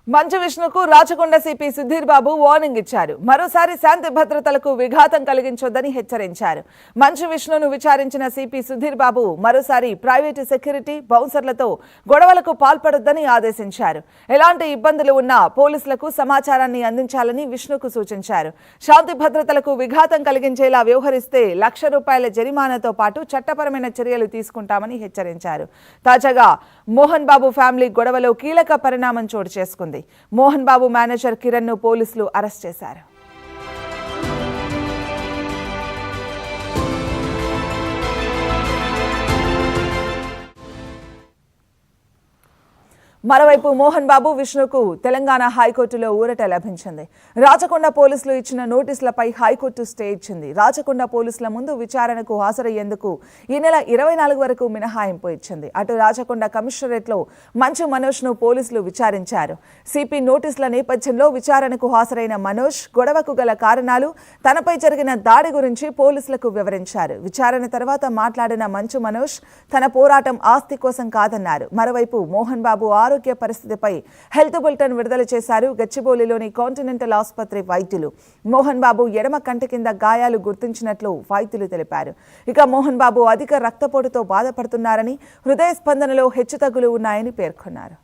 మంచు విష్ణుకు Rachakonda CP Sudheer Babu warning ఇచ్చారు. మరోసారి శాంతి భద్రతలకు విఘాతం కలిగించొద్దని హెచ్చరించారు. మంచు విష్ణును విచారించిన సిపి సుధీర్ బాబు మరోసారి ప్రైవేటు సెక్యూరిటీ బౌన్సర్లతో గొడవలకు పాల్పడొద్దని ఆదేశించారు. ఎలాంటి ఇబ్బందులు ఉన్నా పోలీసులకు సమాచారాన్ని అందించాలని విష్ణుకు సూచించారు. శాంతి భద్రతలకు విఘాతం కలిగించేలా వ్యవహరిస్తే ₹1,00,000 జరిమానాతో పాటు చట్టపరమైన చర్యలు తీసుకుంటామని హెచ్చరించారు. తాజాగా మోహన్ బాబు ఫ్యామిలీ గొడవలో కీలక పరిణామం చోటు చేసుకుంది. మోహన్ బాబు మేనేజర్ కిరణ్ ను పోలీసులు అరెస్ట్ చేశారు. మరోవైపు మోహన్ బాబు విష్ణుకు తెలంగాణ హైకోర్టులో ఊరట లభించింది. రాచకొండ పోలీసులు ఇచ్చిన నోటీసులపై హైకోర్టు స్టే ఇచ్చింది. రాచకొండ పోలీసుల ముందు విచారణకు హాజరయ్యేందుకు ఈ నెల 24 వరకు మినహాయింపు ఇచ్చింది. అటు రాచకొండ కమిషనరేట్లో మంచు మనోజ్ ను పోలీసులు విచారించారు. సిపి నోటీసుల నేపథ్యంలో విచారణకు హాజరైన మనోజ్ గొడవకు గల కారణాలు, తనపై జరిగిన దాడి గురించి పోలీసులకు వివరించారు. విచారణ తర్వాత మాట్లాడిన మంచు మనోజ్ తన పోరాటం ఆస్తి కోసం కాదన్నారు. మరోవైపు మోహన్ బాబు ఆరోగ్య పరిస్థితిపై హెల్త్ బులెటిన్ విడుదల చేశారు. గచ్చిబౌలిలోని కాంటినెంటల్ ఆసుపత్రి వైద్యులు మోహన్ బాబు ఎడమ కంటి కింద గాయాలు గుర్తించినట్లు వైద్యులు తెలిపారు. ఇక మోహన్ బాబు అధిక రక్తపోటుతో బాధపడుతున్నారని, హృదయ స్పందనలో హెచ్చుతగ్గులు ఉన్నాయని పేర్కొన్నారు.